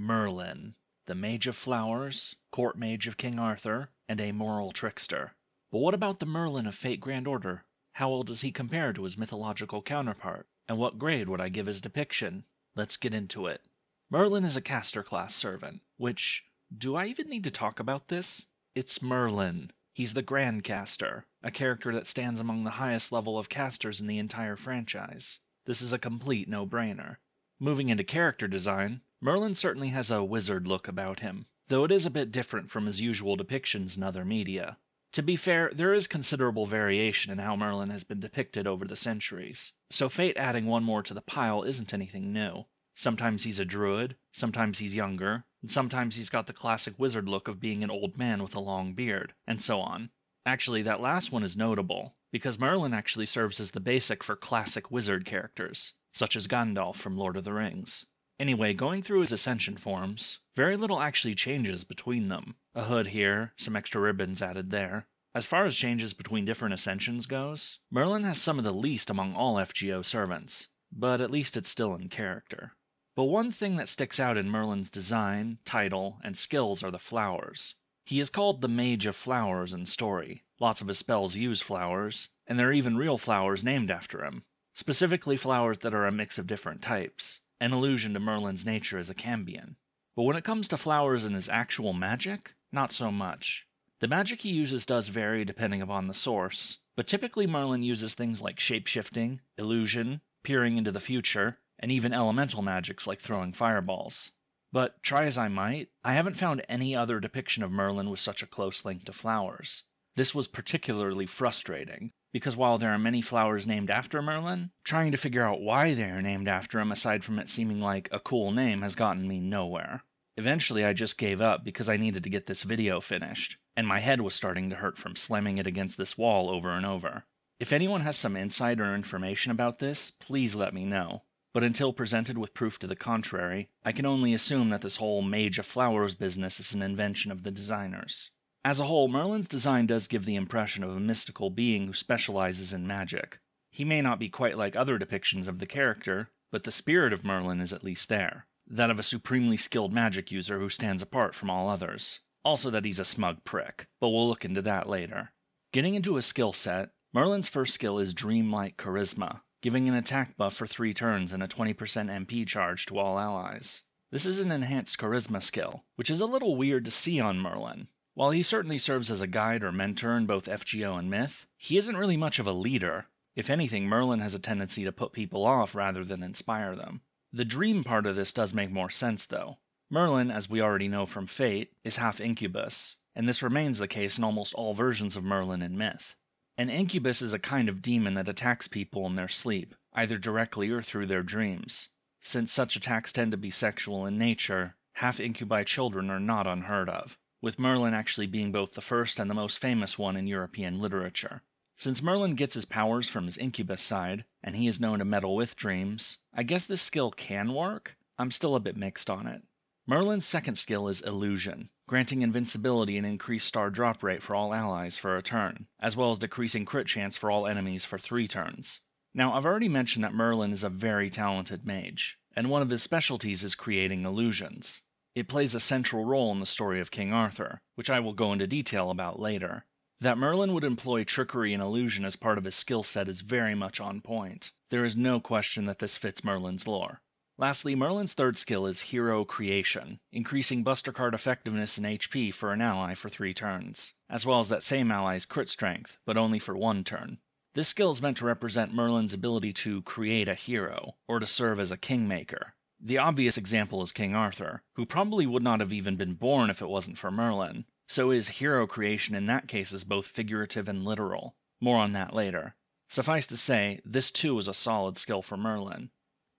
Merlin, the Mage of Flowers, court mage of King Arthur, and a moral trickster. But what about the Merlin of Fate Grand Order? How well does he compare to his mythological counterpart? And what grade would I give his depiction? Let's get into it. Merlin is a caster class servant, which, do I even need to talk about this? It's Merlin. He's the Grand Caster, a character that stands among the highest level of casters in the entire franchise. This is a complete no-brainer. Moving into character design, Merlin certainly has a wizard look about him, though it is a bit different from his usual depictions in other media. To be fair, there is considerable variation in how Merlin has been depicted over the centuries, so Fate adding one more to the pile isn't anything new. Sometimes he's a druid, sometimes he's younger, and sometimes he's got the classic wizard look of being an old man with a long beard, and so on. Actually, that last one is notable, because Merlin actually serves as the basic for classic wizard characters, such as Gandalf from Lord of the Rings. Anyway, going through his ascension forms, very little actually changes between them. A hood here, some extra ribbons added there. As far as changes between different ascensions goes, Merlin has some of the least among all FGO servants, but at least it's still in character. But one thing that sticks out in Merlin's design, title, and skills are the flowers. He is called the Mage of Flowers in story. Lots of his spells use flowers, and there are even real flowers named after him. Specifically flowers that are a mix of different types, an allusion to Merlin's nature as a Cambion. But when it comes to flowers and his actual magic, not so much. The magic he uses does vary depending upon the source, but typically Merlin uses things like shape-shifting, illusion, peering into the future, and even elemental magics like throwing fireballs. But try as I might, I haven't found any other depiction of Merlin with such a close link to flowers. This was particularly frustrating, because while there are many flowers named after Merlin, trying to figure out why they are named after him aside from it seeming like a cool name has gotten me nowhere. Eventually I just gave up because I needed to get this video finished, and my head was starting to hurt from slamming it against this wall over and over. If anyone has some insight or information about this, please let me know. But until presented with proof to the contrary, I can only assume that this whole Mage of Flowers business is an invention of the designers. As a whole, Merlin's design does give the impression of a mystical being who specializes in magic. He may not be quite like other depictions of the character, but the spirit of Merlin is at least there. That of a supremely skilled magic user who stands apart from all others. Also that he's a smug prick, but we'll look into that later. Getting into his skill set, Merlin's first skill is Dreamlike Charisma, giving an attack buff for 3 turns and a 20% MP charge to all allies. This is an enhanced charisma skill, which is a little weird to see on Merlin. While he certainly serves as a guide or mentor in both FGO and Myth, he isn't really much of a leader. If anything, Merlin has a tendency to put people off rather than inspire them. The dream part of this does make more sense though. Merlin, as we already know from Fate, is half incubus, and this remains the case in almost all versions of Merlin in Myth. An incubus is a kind of demon that attacks people in their sleep, either directly or through their dreams. Since such attacks tend to be sexual in nature, half-incubi children are not unheard of, with Merlin actually being both the first and the most famous one in European literature. Since Merlin gets his powers from his incubus side, and he is known to meddle with dreams, I guess this skill can work. I'm still a bit mixed on it. Merlin's second skill is Illusion, granting invincibility and increased star drop rate for all allies for a turn, as well as decreasing crit chance for all enemies for 3 turns. Now, I've already mentioned that Merlin is a very talented mage, and one of his specialties is creating illusions. It plays a central role in the story of King Arthur, which I will go into detail about later. That Merlin would employ trickery and illusion as part of his skill set is very much on point. There is no question that this fits Merlin's lore. Lastly, Merlin's third skill is Hero Creation, increasing Buster Card effectiveness and HP for an ally for 3 turns, as well as that same ally's crit strength, but only for 1 turn. This skill is meant to represent Merlin's ability to create a hero, or to serve as a kingmaker. The obvious example is King Arthur, who probably would not have even been born if it wasn't for Merlin, so his hero creation in that case is both figurative and literal. More on that later. Suffice to say, this too is a solid skill for Merlin.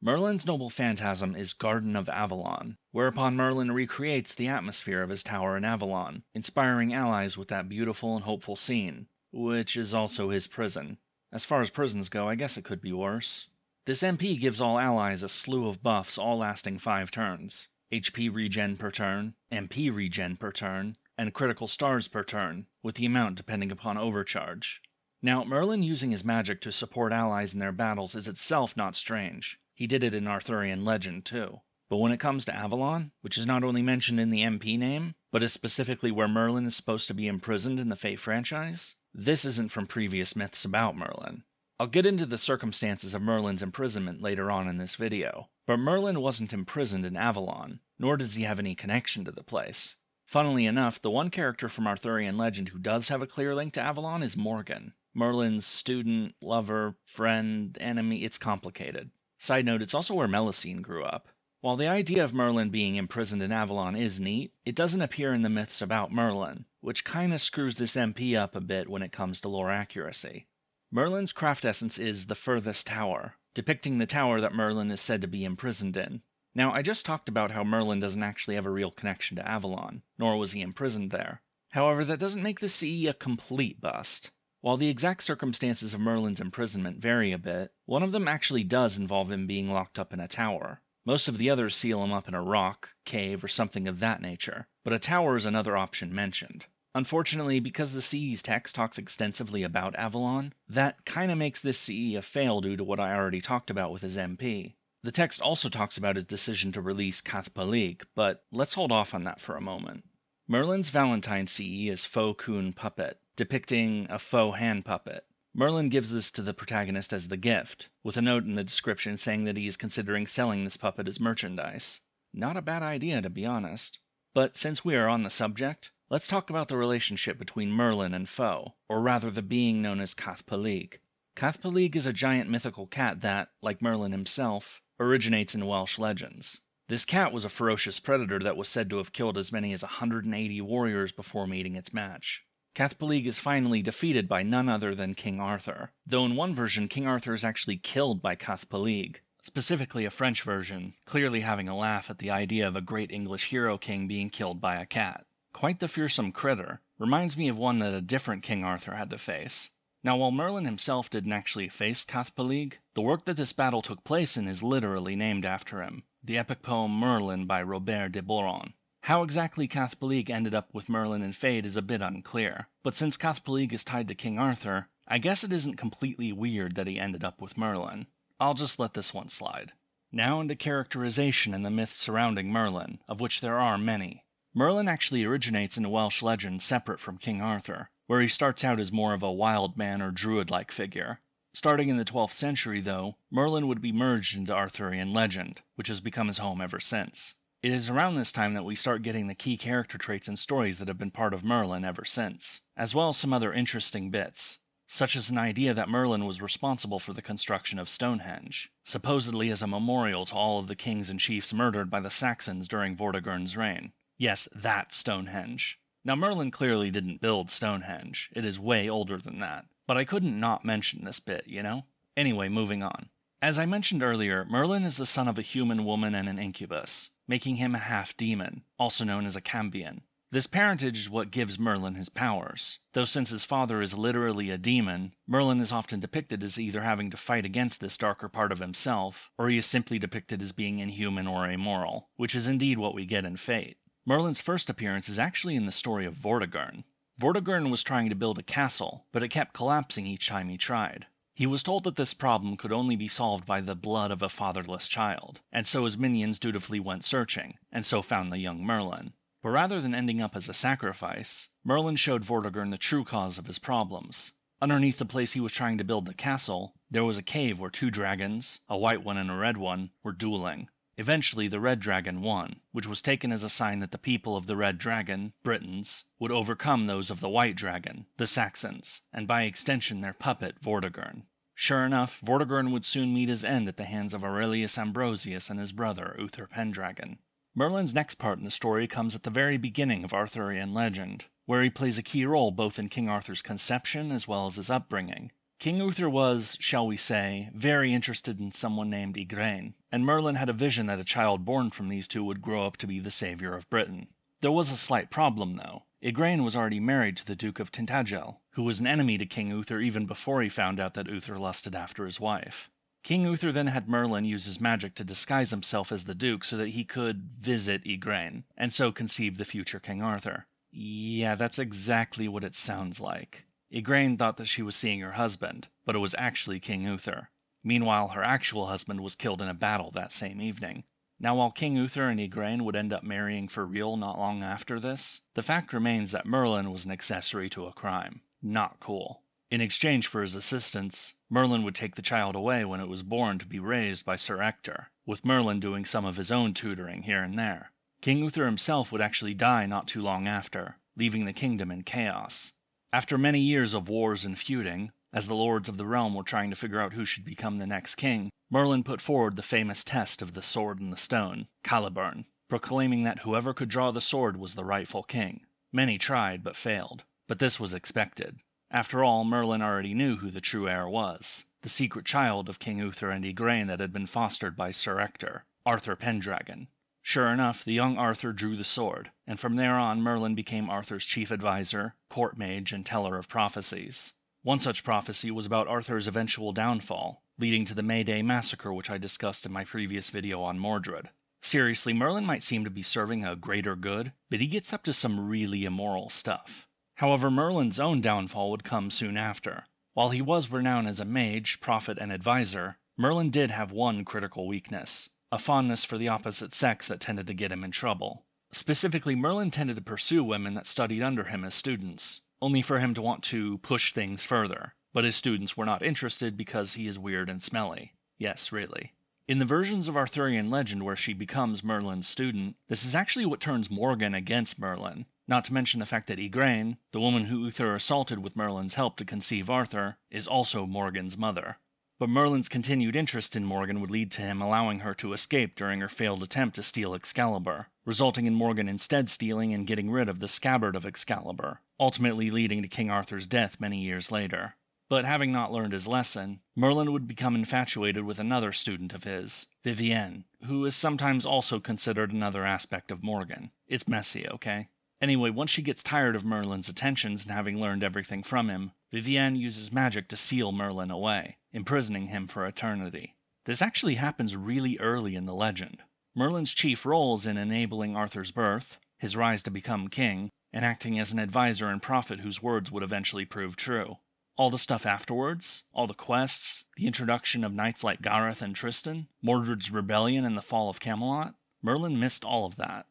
Merlin's noble phantasm is Garden of Avalon, whereupon Merlin recreates the atmosphere of his tower in Avalon, inspiring allies with that beautiful and hopeful scene, which is also his prison. As far as prisons go, I guess it could be worse. This MP gives all allies a slew of buffs all lasting 5 turns, HP regen per turn, MP regen per turn, and critical stars per turn, with the amount depending upon overcharge. Now, Merlin using his magic to support allies in their battles is itself not strange. He did it in Arthurian legend too. But when it comes to Avalon, which is not only mentioned in the MP name, but is specifically where Merlin is supposed to be imprisoned in the Fate franchise, this isn't from previous myths about Merlin. I'll get into the circumstances of Merlin's imprisonment later on in this video, but Merlin wasn't imprisoned in Avalon, nor does he have any connection to the place. Funnily enough, the one character from Arthurian legend who does have a clear link to Avalon is Morgan. Merlin's student, lover, friend, enemy, it's complicated. Side note, it's also where Melusine grew up. While the idea of Merlin being imprisoned in Avalon is neat, it doesn't appear in the myths about Merlin, which kinda screws this MP up a bit when it comes to lore accuracy. Merlin's craft essence is the Furthest Tower, depicting the tower that Merlin is said to be imprisoned in. Now, I just talked about how Merlin doesn't actually have a real connection to Avalon, nor was he imprisoned there. However, that doesn't make the CE a complete bust. While the exact circumstances of Merlin's imprisonment vary a bit, one of them actually does involve him being locked up in a tower. Most of the others seal him up in a rock, cave, or something of that nature, but a tower is another option mentioned. Unfortunately, because the CE's text talks extensively about Avalon, that kinda makes this CE a fail due to what I already talked about with his MP. The text also talks about his decision to release Cathpelig, but let's hold off on that for a moment. Merlin's Valentine CE is Faux Coon Puppet, depicting a faux hand puppet. Merlin gives this to the protagonist as the gift, with a note in the description saying that he is considering selling this puppet as merchandise. Not a bad idea, to be honest. But since we are on the subject, let's talk about the relationship between Merlin and Faux, or rather the being known as Cathpelig. Cathpelig is a giant mythical cat that, like Merlin himself, originates in Welsh legends. This cat was a ferocious predator that was said to have killed as many as 180 warriors before meeting its match. Cathpelig is finally defeated by none other than King Arthur, though in one version King Arthur is actually killed by Cathpelig, specifically a French version, clearly having a laugh at the idea of a great English hero king being killed by a cat. Quite the fearsome critter, reminds me of one that a different King Arthur had to face. Now, while Merlin himself didn't actually face Cathpelig, the work that this battle took place in is literally named after him, the epic poem Merlin by Robert de Boron. How exactly Cathpelig ended up with Merlin and Fade is a bit unclear, but since Cathpelig is tied to King Arthur, I guess it isn't completely weird that he ended up with Merlin. I'll just let this one slide. Now into characterization and the myths surrounding Merlin, of which there are many. Merlin actually originates in a Welsh legend separate from King Arthur, where he starts out as more of a wild man or druid-like figure. Starting in the 12th century, though, Merlin would be merged into Arthurian legend, which has become his home ever since. It is around this time that we start getting the key character traits and stories that have been part of Merlin ever since, as well as some other interesting bits, such as an idea that Merlin was responsible for the construction of Stonehenge, supposedly as a memorial to all of the kings and chiefs murdered by the Saxons during Vortigern's reign. Yes, that Stonehenge. Now, Merlin clearly didn't build Stonehenge, it is way older than that, but I couldn't not mention this bit, you know? Anyway, moving on. As I mentioned earlier, Merlin is the son of a human woman and an incubus, making him a half-demon, also known as a Cambion. This parentage is what gives Merlin his powers, though since his father is literally a demon, Merlin is often depicted as either having to fight against this darker part of himself, or he is simply depicted as being inhuman or amoral, which is indeed what we get in Fate. Merlin's first appearance is actually in the story of Vortigern. Vortigern was trying to build a castle, but it kept collapsing each time he tried. He was told that this problem could only be solved by the blood of a fatherless child, and so his minions dutifully went searching, and so found the young Merlin. But rather than ending up as a sacrifice, Merlin showed Vortigern the true cause of his problems. Underneath the place he was trying to build the castle, there was a cave where two dragons, a white one and a red one, were dueling. Eventually, the red dragon won, which was taken as a sign that the people of the red dragon, Britons, would overcome those of the white dragon, the Saxons, and by extension their puppet, Vortigern. Sure enough, Vortigern would soon meet his end at the hands of Aurelius Ambrosius and his brother, Uther Pendragon. Merlin's next part in the story comes at the very beginning of Arthurian legend, where he plays a key role both in King Arthur's conception as well as his upbringing. King Uther was, shall we say, very interested in someone named Igraine, and Merlin had a vision that a child born from these two would grow up to be the savior of Britain. There was a slight problem, though. Igraine was already married to the Duke of Tintagel, who was an enemy to King Uther even before he found out that Uther lusted after his wife. King Uther then had Merlin use his magic to disguise himself as the Duke so that he could visit Igraine, and so conceive the future King Arthur. Yeah, that's exactly what it sounds like. Igraine thought that she was seeing her husband, but it was actually King Uther. Meanwhile, her actual husband was killed in a battle that same evening. Now while King Uther and Igraine would end up marrying for real not long after this, the fact remains that Merlin was an accessory to a crime. Not cool. In exchange for his assistance, Merlin would take the child away when it was born to be raised by Sir Ector, with Merlin doing some of his own tutoring here and there. King Uther himself would actually die not too long after, leaving the kingdom in chaos. After many years of wars and feuding, as the lords of the realm were trying to figure out who should become the next king, Merlin put forward the famous test of the sword and the stone, Caliburn, proclaiming that whoever could draw the sword was the rightful king. Many tried but failed, but this was expected. After all, Merlin already knew who the true heir was, the secret child of King Uther and Igraine that had been fostered by Sir Ector, Arthur Pendragon. Sure enough, the young Arthur drew the sword, and from there on Merlin became Arthur's chief advisor, court mage, and teller of prophecies. One such prophecy was about Arthur's eventual downfall, leading to the May Day massacre which I discussed in my previous video on Mordred. Seriously, Merlin might seem to be serving a greater good, but he gets up to some really immoral stuff. However, Merlin's own downfall would come soon after. While he was renowned as a mage, prophet, and advisor, Merlin did have one critical weakness: a fondness for the opposite sex that tended to get him in trouble. Specifically, Merlin tended to pursue women that studied under him as students, only for him to want to push things further, but his students were not interested because he is weird and smelly. Yes, really. In the versions of Arthurian legend where she becomes Merlin's student, this is actually what turns Morgan against Merlin, not to mention the fact that Igraine, the woman who Uther assaulted with Merlin's help to conceive Arthur, is also Morgan's mother. But Merlin's continued interest in Morgan would lead to him allowing her to escape during her failed attempt to steal Excalibur, resulting in Morgan instead stealing and getting rid of the scabbard of Excalibur, ultimately leading to King Arthur's death many years later. But having not learned his lesson, Merlin would become infatuated with another student of his, Vivienne, who is sometimes also considered another aspect of Morgan. It's messy, okay? Anyway, once she gets tired of Merlin's attentions and having learned everything from him, Vivienne uses magic to seal Merlin away, imprisoning him for eternity. This actually happens really early in the legend. Merlin's chief role is in enabling Arthur's birth, his rise to become king, and acting as an advisor and prophet whose words would eventually prove true. All the stuff afterwards, all the quests, the introduction of knights like Gareth and Tristan, Mordred's rebellion and the fall of Camelot, Merlin missed all of that.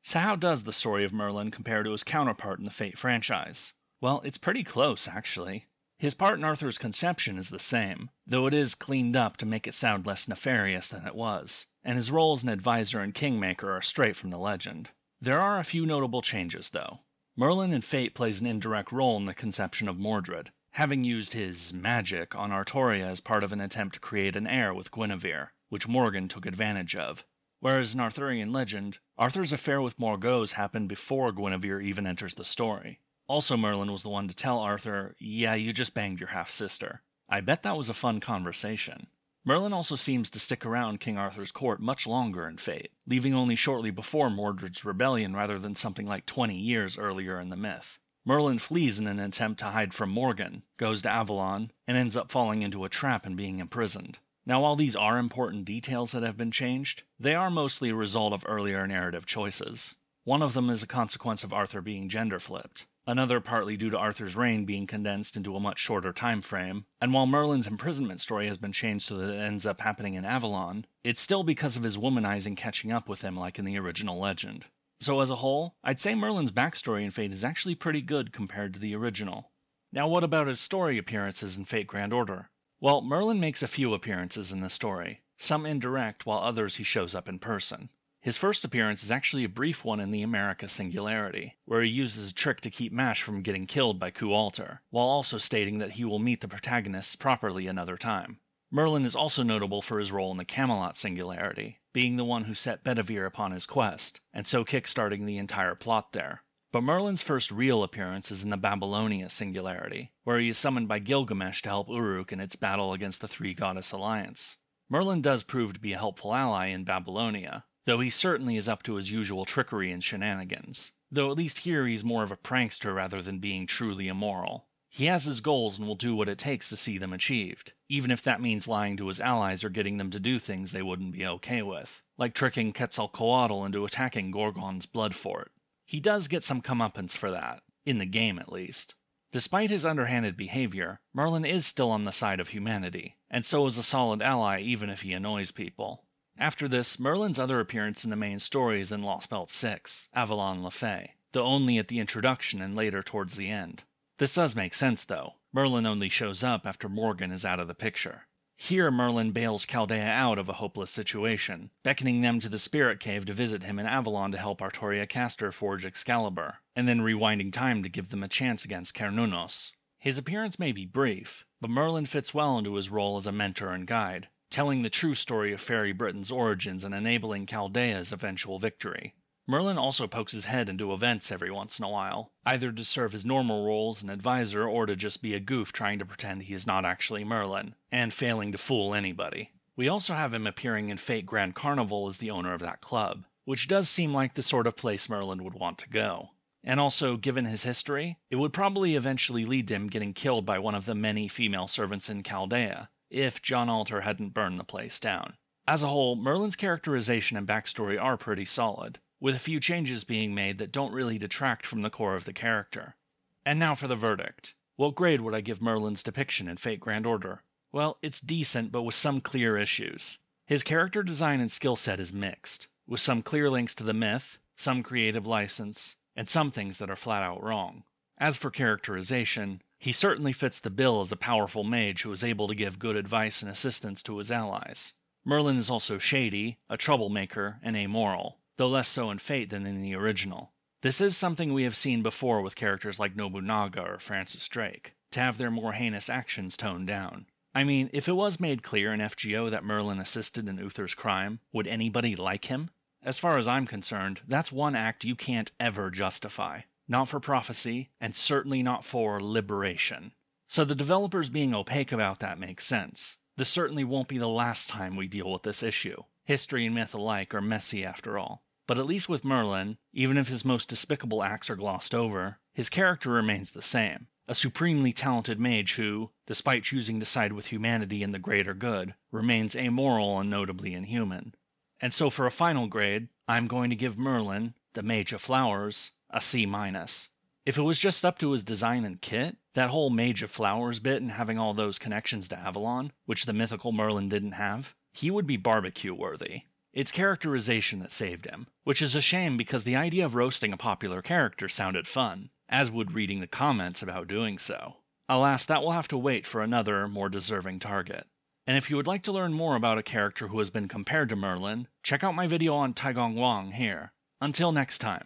So how does the story of Merlin compare to his counterpart in the Fate franchise? Well, it's pretty close, actually. His part in Arthur's conception is the same, though it is cleaned up to make it sound less nefarious than it was, and his role as an advisor and kingmaker are straight from the legend. There are a few notable changes, though. Merlin in Fate plays an indirect role in the conception of Mordred, having used his magic on Artoria as part of an attempt to create an heir with Guinevere, which Morgan took advantage of. Whereas in Arthurian legend, Arthur's affair with Morgause happened before Guinevere even enters the story. Also, Merlin was the one to tell Arthur, yeah, you just banged your half-sister. I bet that was a fun conversation. Merlin also seems to stick around King Arthur's court much longer in Fate, leaving only shortly before Mordred's rebellion rather than something like 20 years earlier in the myth. Merlin flees in an attempt to hide from Morgan, goes to Avalon, and ends up falling into a trap and being imprisoned. Now, while these are important details that have been changed, they are mostly a result of earlier narrative choices. One of them is a consequence of Arthur being gender-flipped, another partly due to Arthur's reign being condensed into a much shorter time frame, and while Merlin's imprisonment story has been changed so that it ends up happening in Avalon, it's still because of his womanizing catching up with him like in the original legend. So as a whole, I'd say Merlin's backstory in Fate is actually pretty good compared to the original. Now what about his story appearances in Fate Grand Order? Well, Merlin makes a few appearances in the story, some indirect while others he shows up in person. His first appearance is actually a brief one in the America Singularity, where he uses a trick to keep Mash from getting killed by Ku-Alter, while also stating that he will meet the protagonists properly another time. Merlin is also notable for his role in the Camelot Singularity, being the one who set Bedivere upon his quest, and so kickstarting the entire plot there. But Merlin's first real appearance is in the Babylonia Singularity, where he is summoned by Gilgamesh to help Uruk in its battle against the Three Goddess Alliance. Merlin does prove to be a helpful ally in Babylonia, though he certainly is up to his usual trickery and shenanigans, though at least here he's more of a prankster rather than being truly immoral. He has his goals and will do what it takes to see them achieved, even if that means lying to his allies or getting them to do things they wouldn't be okay with, like tricking Quetzalcoatl into attacking Gorgon's blood fort. He does get some comeuppance for that, in the game at least. Despite his underhanded behavior, Merlin is still on the side of humanity, and so is a solid ally even if he annoys people. After this, Merlin's other appearance in the main story is in Lost Belt 6, Avalon Le Fay, though only at the introduction and later towards the end. This does make sense though. Merlin only shows up after Morgan is out of the picture. Here Merlin bails Chaldea out of a hopeless situation, beckoning them to the Spirit Cave to visit him in Avalon to help Artoria Castor forge Excalibur, and then rewinding time to give them a chance against Cernunnos. His appearance may be brief, but Merlin fits well into his role as a mentor and guide, telling the true story of Fairy Britain's origins and enabling Chaldea's eventual victory. Merlin also pokes his head into events every once in a while, either to serve his normal role as an advisor or to just be a goof trying to pretend he is not actually Merlin, and failing to fool anybody. We also have him appearing in Fate Grand Carnival as the owner of that club, which does seem like the sort of place Merlin would want to go. And also, given his history, it would probably eventually lead to him getting killed by one of the many female servants in Chaldea, if John Alter hadn't burned the place down. As a whole, Merlin's characterization and backstory are pretty solid, with a few changes being made that don't really detract from the core of the character. And now for the verdict. What grade would I give Merlin's depiction in Fate Grand Order? Well, it's decent, but with some clear issues. His character design and skill set is mixed, with some clear links to the myth, some creative license, and some things that are flat out wrong. As for characterization, he certainly fits the bill as a powerful mage who is able to give good advice and assistance to his allies. Merlin is also shady, a troublemaker, and amoral, though less so in Fate than in the original. This is something we have seen before with characters like Nobunaga or Francis Drake, to have their more heinous actions toned down. I mean, if it was made clear in FGO that Merlin assisted in Uther's crime, would anybody like him? As far as I'm concerned, that's one act you can't ever justify. Not for prophecy, and certainly not for liberation. So the developers being opaque about that makes sense. This certainly won't be the last time we deal with this issue. History and myth alike are messy after all. But at least with Merlin, even if his most despicable acts are glossed over, his character remains the same. A supremely talented mage who, despite choosing to side with humanity in the greater good, remains amoral and notably inhuman. And so for a final grade, I'm going to give Merlin, the Mage of Flowers, a C-. If it was just up to his design and kit, that whole Mage of Flowers bit and having all those connections to Avalon, which the mythical Merlin didn't have, he would be barbecue worthy. It's characterization that saved him, which is a shame because the idea of roasting a popular character sounded fun, as would reading the comments about doing so. Alas, that will have to wait for another, more deserving target. And if you would like to learn more about a character who has been compared to Merlin, check out my video on Taigong Wang here. Until next time.